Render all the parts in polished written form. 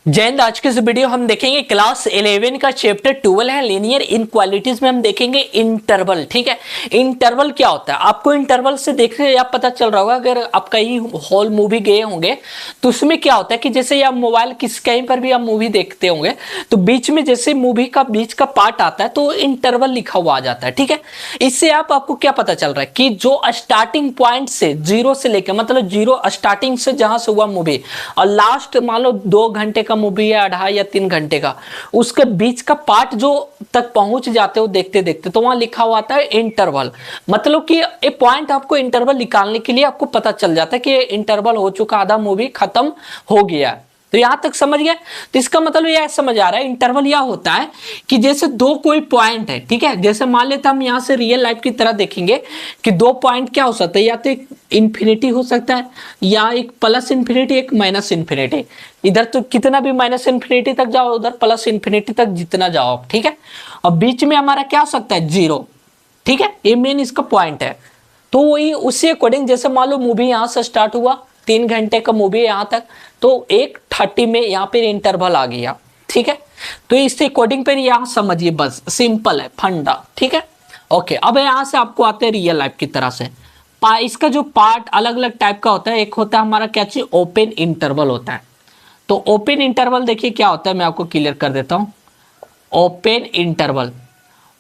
जैन आज के इस वीडियो हम देखेंगे क्लास 11 का चैप्टर 12 है लीनियर इनक्वालिटीज में हम देखेंगे इंटरवल। ठीक है, इंटरवल क्या होता है आपको इंटरवल से देखने आप पता चल रहा होगा। अगर आप कहीं हॉल मूवी गए होंगे तो उसमें क्या होता है कि जैसे आप मोबाइल किस कहीं पर भी आप मूवी देखते होंगे तो बीच में जैसे मूवी का बीच का पार्ट आता है तो इंटरवल लिखा हुआ आ जाता है। ठीक है, इससे आपको क्या पता चल रहा है कि जो स्टार्टिंग पॉइंट से जीरो से लेकर मतलब जीरो स्टार्टिंग से जहां से हुआ मूवी और लास्ट मान लो 2 घंटे का मूवी है 2.5 या 3 घंटे का, उसके बीच का पार्ट जो तक पहुंच जाते हो देखते देखते तो वहां लिखा हुआ आता है इंटरवल। मतलब कि एक पॉइंट आपको इंटरवल निकालने के लिए आपको पता चल जाता है कि इंटरवल हो चुका, आधा मूवी खत्म हो गया। तो यहां तक समझ गया। तो इसका मतलब यह समझ आ रहा है इंटरवल यह होता है कि जैसे दो कोई पॉइंट है, ठीक है, जैसे मान लेते हम यहां से रियल लाइफ की तरह देखेंगे कि दो पॉइंट क्या हो सकता है, या तो एक इंफिनिटी हो सकता है या एक प्लस इंफिनिटी एक माइनस इंफिनिटी। इधर तो कितना भी माइनस इंफिनिटी तक जाओ, उधर प्लस इंफिनिटी तक जितना जाओ, ठीक है। और बीच में हमारा क्या हो सकता है, जीरो। ठीक है, ये मेन इसका पॉइंट है। तो वही उसी अकॉर्डिंग जैसे मान लो मूवी यहां से स्टार्ट हुआ 3 घंटे का मूवी है यहां तक, तो 1:30 में यहाँ पे इंटरवल आ गया। ठीक है, तो इससे अकॉर्डिंग पे यहां समझिए, बस सिंपल है फंडा। ठीक है, ओके। अब यहां से आपको आते हैं रियल लाइफ की तरह से। इसका जो पार्ट अलग अलग टाइप का होता है, एक होता है हमारा क्या चीज, ओपन इंटरवल होता है। तो ओपन इंटरवल देखिए क्या होता है, मैं आपको क्लियर कर देता हूं। ओपन इंटरवल,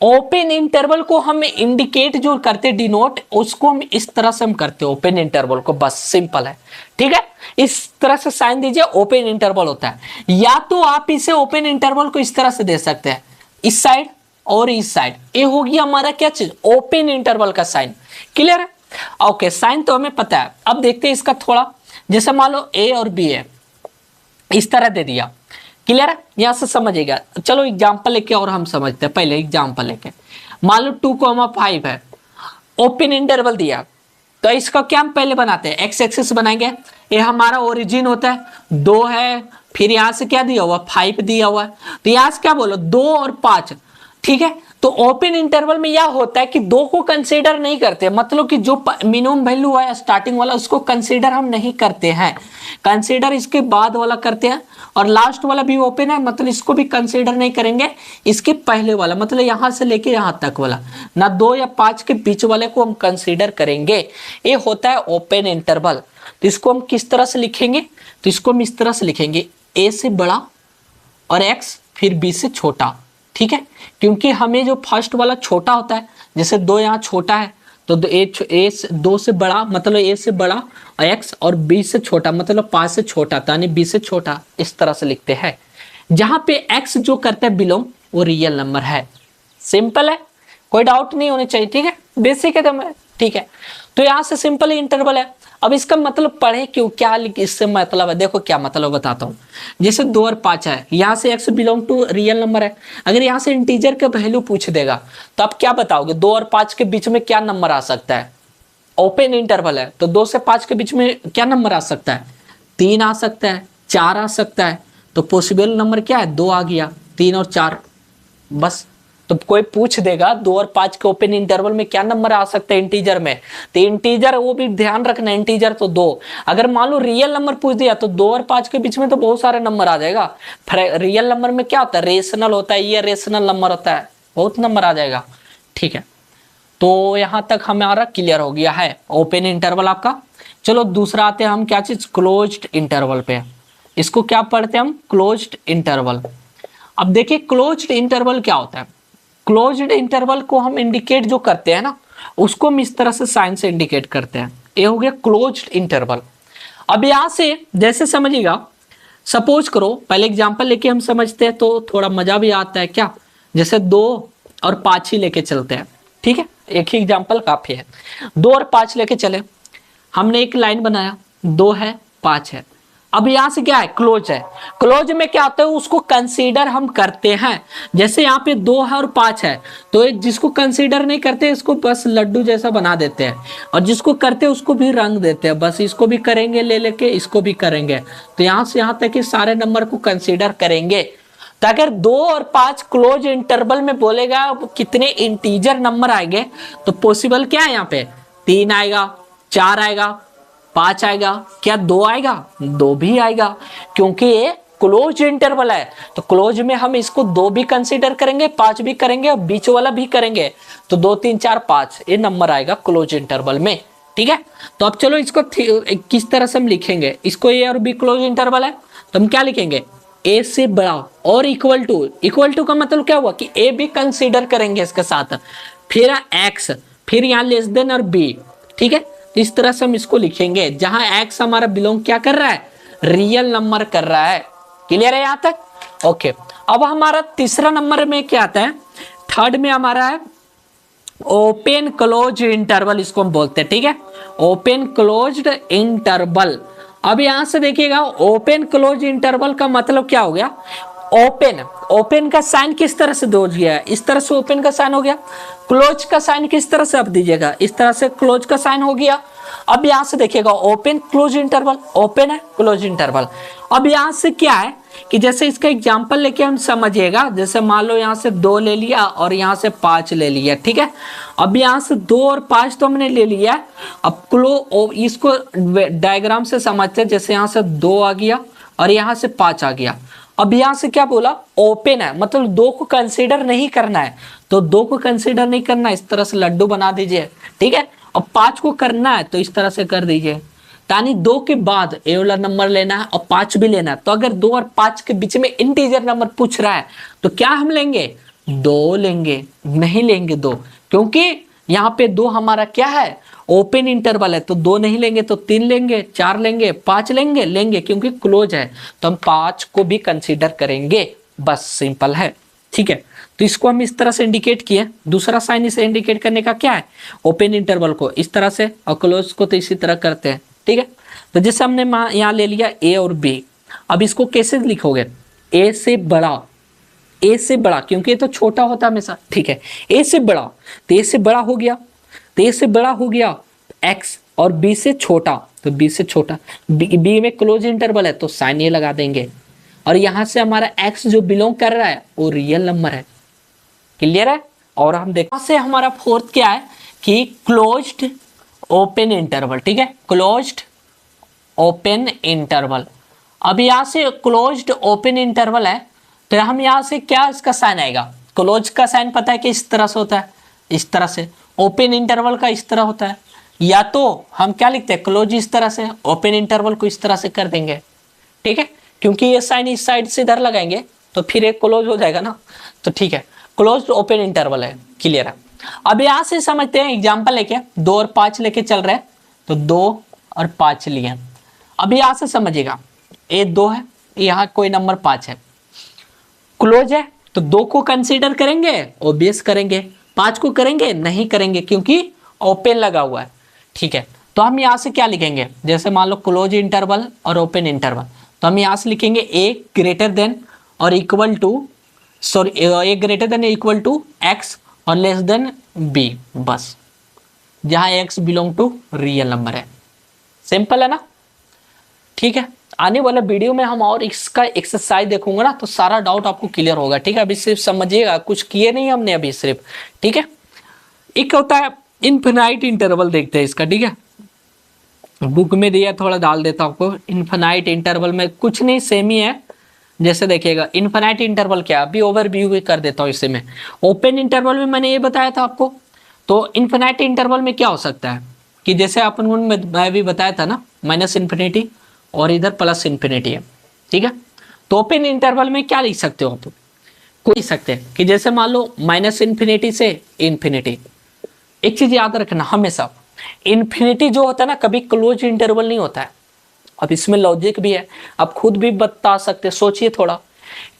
ओपन इंटरवल को हम इंडिकेट जो करते डिनोट, उसको हम इस तरह से हम करते हैं ओपन इंटरवल को, बस सिंपल है। ठीक है, इस तरह से साइन दीजिए, ओपन इंटरवल होता है। या तो आप इसे ओपन इंटरवल को इस तरह से दे सकते हैं, इस साइड और इस साइड। ये हो गया हमारा क्या चीज, ओपन इंटरवल का साइन। क्लियर है, ओके। साइन तो हमें पता है। अब देखते हैं इसका थोड़ा, जैसे मान लो ए और बी है, इस तरह दे दिया। क्लियर है, यहां से समझिएगा। चलो एग्जांपल लेके और हम समझते हैं। पहले एग्जांपल लेके मान लो 2,5 है, ओपन इंटरवल दिया, तो इसका क्या हम पहले बनाते हैं, एक्स एक्सिस बनाएंगे। ये हमारा ओरिजिन होता है, 2 है, फिर यहां से क्या दिया हुआ, 5 दिया हुआ है। तो यहां से क्या बोलो, 2 और 5। ठीक है, तो ओपन इंटरवल में यह होता है कि 2 को कंसीडर नहीं करते, मतलब कि जो मिनिमम वैल्यू है स्टार्टिंग वाला उसको कंसीडर हम नहीं करते हैं, कंसीडर इसके बाद वाला करते हैं। और लास्ट वाला भी ओपन है, मतलब इसको भी कंसीडर नहीं करेंगे, इसके पहले वाला मतलब यहां से लेके यहां तक वाला, ना 2 या 5 के बीच वाले को हम कंसीडर करेंगे। ये होता है ओपन इंटरवल। तो इसको हम किस तरह से लिखेंगे, तो इसको हम इस तरह से लिखेंगे, ए से बड़ा और एक्स फिर बी से छोटा। ठीक है, क्योंकि हमें जो फर्स्ट वाला छोटा होता है, जैसे 2 यहाँ छोटा है तो ए से 2 से बड़ा मतलब ए से बड़ा और एक्स, और बी से छोटा मतलब 5 से छोटा, यानी बी से छोटा, इस तरह से लिखते हैं। जहां पे एक्स जो करता है बिलोंग, वो रियल नंबर है। सिंपल है, कोई डाउट नहीं होनी चाहिए। ठीक है, बेसिक है। ठीक है, तो यहां से सिंपल इंटरवल है। अब इसका मतलब पढ़े क्यों, क्या इससे मतलब है, देखो क्या मतलब बताता हूं। जैसे 2 और 5 है, यहां से x belong to real number है। अगर यहां से इंटीजर का वैल्यू पूछ देगा तो आप क्या बताओगे, 2 और 5 के बीच में क्या नंबर आ सकता है, ओपन इंटरवल है तो 2 से 5 के बीच में क्या नंबर आ सकता है, 3 आ सकता है, 4 आ सकता है। तो पॉसिबल नंबर क्या है, 2 आ गया, 3 और 4, बस। तो कोई पूछ देगा 2 और 5 के ओपन इंटरवल में क्या नंबर आ सकता है इंटीजर में, तो इंटीजर वो भी ध्यान रखना, इंटीजर तो 2। अगर मान लो रियल नंबर पूछ दिया तो 2 और 5 के बीच में तो बहुत सारे नंबर आ जाएगा। रियल नंबर में क्या होता है, रेशनल होता है, ये रेशनल नंबर होता है, बहुत नंबर आ जाएगा। ठीक है, तो यहां तक हमारा क्लियर हो गया है ओपन इंटरवल आपका। चलो दूसरा आते हैं हम क्या चीज, क्लोज्ड इंटरवल पे। इसको क्या पढ़ते हैं हम, क्लोज्ड इंटरवल। अब देखिए क्लोज्ड इंटरवल क्या होता है। क्लोज्ड इंटरवल को हम इंडिकेट जो करते हैं ना, उसको हम इस तरह से साइन से इंडिकेट करते हैं। ये हो गया क्लोज्ड इंटरवल। अब यहां से जैसे समझिएगा, सपोज करो, पहले एग्जांपल लेके हम समझते हैं तो थोड़ा मजा भी आता है क्या। जैसे 2 और 5 ही लेके चलते हैं। ठीक है, एक ही एग्जांपल काफी है। 2 और 5 लेके चले, हमने एक लाइन बनाया, 2 है 5 है। अब यहां से क्या है, क्लोज है। क्लोज में क्या होता है, उसको कंसीडर हम करते हैं। जैसे यहाँ पे 2 है और 5 है, तो जिसको कंसीडर नहीं करते इसको बस लड्डू जैसा बना देते हैं, और जिसको करते हैं उसको भी रंग देते हैं। बस इसको भी करेंगे ले लेके, इसको भी करेंगे। तो यहां से यहां तक कि सारे नंबर को कंसीडर करेंगे। तो अगर 2 और 5 क्लोज इंटरवल में बोलेगा कितने इंटीजर नंबर आएंगे, तो पॉसिबल क्या है, यहाँ पे 3 आएगा, 4 आएगा, 5 आएगा, क्या 2 आएगा, 2 भी आएगा, क्योंकि ये क्लोज इंटरवल है तो क्लोज में हम इसको 2 भी कंसीडर करेंगे, 5 भी करेंगे और बीच वाला भी करेंगे, तो 2 3 4 5 ये नंबर आएगा क्लोज इंटरवल में। ठीक है, तो अब चलो इसको किस तरह से हम लिखेंगे, इसको ए और बी क्लोज इंटरवल है तो हम क्या लिखेंगे, ए से बड़ा और इक्वल टू का मतलब क्या हुआ कि ए भी कंसीडर करेंगे इसके साथ, फिर एक्स, फिर यहाँ लेस देन और बी। ठीक है, इस तरह से हम इसको लिखेंगे जहां एक्स हमारा बिलोंग क्या कर रहा है, रियल नंबर कर रहा है। क्लियर है यहां तक? ओके, अब हमारा तीसरा नंबर में क्या आता है, थर्ड में हमारा है ओपन क्लोज इंटरवल, इसको हम बोलते हैं। ठीक है, ओपन क्लोज्ड इंटरवल। अब यहां से देखिएगा ओपन क्लोज इंटरवल का मतलब क्या हो गया, ओपन का साइन किस तरह से दो गया है, इस तरह से ओपन का साइन हो गया, क्लोज का साइन किस तरह से आप दीजिएगा, इस तरह से क्लोज का साइन हो गया। अब यहां से देखिएगा ओपन क्लोज इंटरवल, ओपन है क्लोज इंटरवल। अब यहां से क्या है कि जैसे इसका एग्जांपल लेके हम समझिएगा, जैसे मान लो यहां से 2 ले लिया और यहां से 5 ले लिया। ठीक है, अब यहां से 2 और 5 तो हमने ले लिया, अब इसको डायग्राम से समझते हैं, जैसे यहां से 2 आ गया और यहां से 5 आ गया। अब यहां से क्या बोला, ओपन है मतलब 2 को कंसीडर नहीं करना है, तो 2 को कंसीडर नहीं करना, इस तरह से लड्डू बना दीजिए। ठीक है, अब 5 को करना है तो इस तरह से कर दीजिए, यानी 2 के बाद ए वाला नंबर लेना है और 5 भी लेना है। तो अगर 2 और 5 के बीच में इंटीजर नंबर पूछ रहा है तो क्या हम लेंगे, 2 लेंगे, नहीं लेंगे 2, क्योंकि यहाँ पे 2 हमारा क्या है, ओपन इंटरवल है, तो 2 नहीं लेंगे तो 3 लेंगे, 4 लेंगे, 5 लेंगे क्योंकि क्लोज है तो हम 5 को भी कंसीडर करेंगे, बस सिंपल है। ठीक है, तो इसको हम इस तरह से इंडिकेट किए। दूसरा साइन इसे इंडिकेट करने का क्या है, ओपन इंटरवल को इस तरह से और क्लोज को तो इसी तरह करते हैं। ठीक है, तो जैसे हमने यहाँ ले लिया ए और बी, अब इसको कैसे लिखोगे, ए से बड़ा, ए से बड़ा क्योंकि ये तो छोटा होता है हमेशा। ठीक है, ए से बड़ा, तो ए से बड़ा हो गया, तो ए से बड़ा हो गया एक्स, और बी से छोटा तो बी से छोटा, बी में क्लोज इंटरवल है तो साइन ये लगा देंगे, और यहां से हमारा एक्स जो बिलोंग कर रहा है वो रियल नंबर है। क्लियर है? और हम देखते हैं से हमारा फोर्थ क्या है कि क्लोज्ड ओपन इंटरवल। ठीक है, क्लोज्ड ओपन इंटरवल। अब यहां से क्लोज्ड ओपन इंटरवल है तो हम यहां से क्या इसका साइन आएगा, क्लोज का साइन पता है कि इस तरह से होता है, इस तरह से, ओपन इंटरवल का इस तरह होता है, या तो हम क्या लिखते हैं, क्लोज इस तरह से, ओपन इंटरवल को इस तरह से कर देंगे। ठीक है, क्योंकि ये साइन इस साइड से इधर लगाएंगे तो फिर एक क्लोज हो जाएगा ना, तो ठीक है, क्लोज ओपन इंटरवल है। क्लियर है? अब यहां से समझते हैं, एग्जांपल लेके 2 और 5 लेके चल रहे हैं तो 2 और 5 लिए। अब यहां से समझिएगा, ए 2 है, यहां कोई नंबर 5 है, क्लोज है तो 2 को कंसीडर करेंगे, ओबियस करेंगे, 5 को करेंगे नहीं करेंगे क्योंकि ओपन लगा हुआ है। ठीक है, तो हम यहां से क्या लिखेंगे, जैसे मान लो क्लोज इंटरवल और ओपन इंटरवल, तो हम यहां से लिखेंगे ए ग्रेटर देन और equal to, sorry a greater than equal to x और लेस देन बी, बस, जहां x belong to real number है। सिंपल है ना? ठीक है, आने वाला वीडियो में हम और इसका एक्सरसाइज देखूंगा ना तो सारा डाउट आपको क्लियर होगा। ठीक है, अभी सिर्फ समझिएगा, कुछ किए नहीं हमने अभी सिर्फ। ठीक है, एक होता है इनफिनाइट इंटरवल, देखते हैं इसका। ठीक है, बुक में दिया, थोड़ा डाल देता हूं आपको। इनफिनाइट इंटरवल में कुछ नहीं, सेम ही है। जैसे देखिएगा इनफिनाइट इंटरवल क्या, अभी ओवरव्यू भी कर देता हूँ इसे में। ओपन इंटरवल में मैंने ये बताया था आपको, तो इनफिनाइट इंटरवल में क्या हो सकता है कि जैसे अपन मैं भी बताया था ना, माइनस इन्फिनिटी और इधर प्लस इन्फिनिटी है। ठीक है, तो ओपन इंटरवल में क्या लिख सकते हो आप, कोई लिख सकते हैं कि जैसे मान लो माइनस इन्फिनिटी से इन्फिनिटी। एक चीज याद रखना हमेशा, इन्फिनिटी जो होता है ना कभी क्लोज इंटरवल नहीं होता है। अब इसमें लॉजिक भी है, आप खुद भी बता सकते, सोचिए थोड़ा,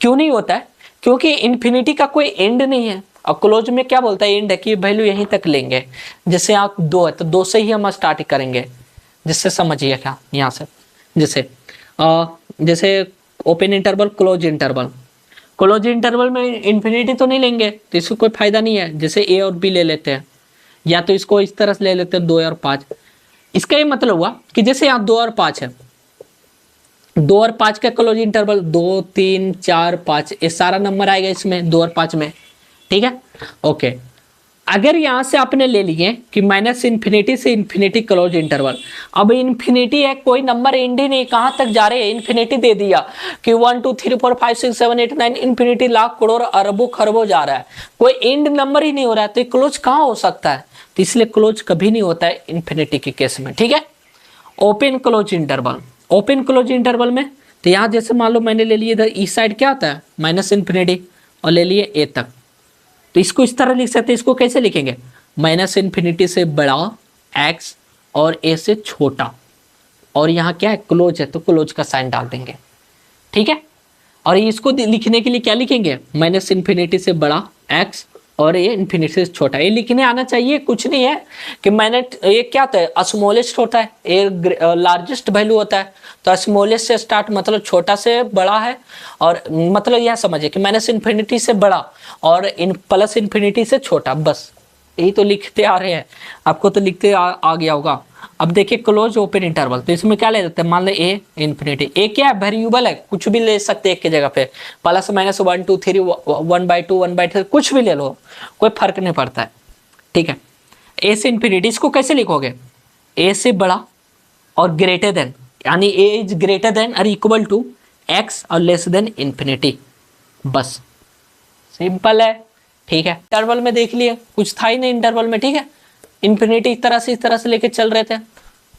क्यों नहीं होता है, क्योंकि इन्फिनिटी का कोई एंड नहीं है। और क्लोज में क्या बोलता है, एंड है कि वैल्यू यहीं तक लेंगे। जैसे आप 2 है तो 2 से ही हम स्टार्ट करेंगे, जिससे समझिए क्या यहाँ से, जैसे open interval close interval, close interval में इन्फिनिटी तो नहीं लेंगे तो इसको कोई फायदा नहीं है। जैसे ए और बी ले लेते हैं, या तो इसको इस तरह से ले लेते हैं 2 और 5। इसका ये मतलब हुआ कि जैसे यहाँ 2 और 5 है, 2 और 5 का क्लोज इंटरवल 2 3 4 5, ये सारा नंबर आएगा इसमें 2 और 5 में। ठीक है, ओके, अगर यहां से आपने ले लिए कि माइनस इन्फिनिटी से इन्फिनिटी क्लोज इंटरवल, अब इन्फिनिटी है, कोई नंबर एंड ही नहीं, कहां तक जा रहे हैं, इन्फिनिटी दे दिया कि 1 2 3 4 5 6 7 8 9 इन्फिनिटी, लाख करोड़ अरबों खरबों जा रहा है, कोई एंड नंबर ही नहीं हो रहा है, तो क्लोज कहां हो सकता है, तो इसलिए क्लोज कभी नहीं होता है इन्फिनिटी के केस में, ठीक है। Open close interval, open close interval में तो यहां जैसे मान लो मैंने ले लिए इधर इस साइड क्या आता है माइनस इन्फिनिटी और ले लिए ए तक, तो इसको इस तरह लिख सकते हैं, इसको कैसे लिखेंगे, माइनस इन्फिनिटी से बड़ा एक्स और ए से छोटा, और यहाँ क्या है क्लोज है तो क्लोज का साइन डाल देंगे, ठीक है। और इसको लिखने के लिए क्या लिखेंगे, माइनस इन्फिनिटी से बड़ा एक्स और ये इन्फिनिटी से छोटा, ये लिखने आना चाहिए, कुछ नहीं है कि मैंने ये क्या होता है स्मॉलेस्ट होता है, ये लार्जेस्ट वैल्यू होता है, तो स्मॉलेस्ट से स्टार्ट मतलब छोटा से बड़ा है, और मतलब यह समझिए कि माइनस इन्फिनिटी से बड़ा और प्लस इन्फिनिटी से छोटा, बस यही तो लिखते आ रहे हैं, आपको तो लिखते आ गया होगा। अब देखिए क्लोज ओपन इंटरवल, तो इसमें क्या ले सकते हैं, मान लो ए इन्फिनिटी, ए क्या है वेरिएबल है, कुछ भी ले सकते हैं एक की जगह पे, प्लस माइनस 1 2 3 1/2 1/3 कुछ भी ले लो, कोई फर्क नहीं पड़ता है, ठीक है। ए से इन्फिनिटी, इसको कैसे लिखोगे, ए से बड़ा और ग्रेटर देन, यानी ए इज ग्रेटर देन और इक्वल टू एक्स और लेस देन इन्फिनिटी, बस सिंपल है, ठीक है। इंटरवल में देख लिए कुछ था ही नहीं इंटरवल में, ठीक है, इन्फिनिटी इस तरह से लेके चल रहे थे,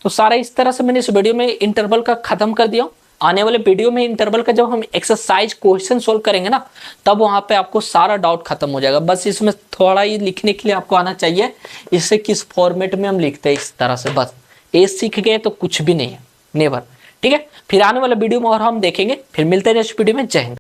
तो सारा इस तरह से मैंने इस वीडियो में इंटरवल का खत्म कर दिया। आने वाले वीडियो में इंटरवल का जब हम एक्सरसाइज क्वेश्चन सोल्व करेंगे ना, तब वहां पे आपको सारा डाउट खत्म हो जाएगा, बस इसमें थोड़ा ही लिखने के लिए आपको आना चाहिए, इससे किस फॉर्मेट में हम लिखते हैं इस तरह से, बस ये सीख गए तो कुछ भी नहीं है, नेवर, ठीक है। फिर आने वाले वीडियो में और हम देखेंगे, फिर मिलते हैं नेक्स्ट वीडियो में, जय हिंद।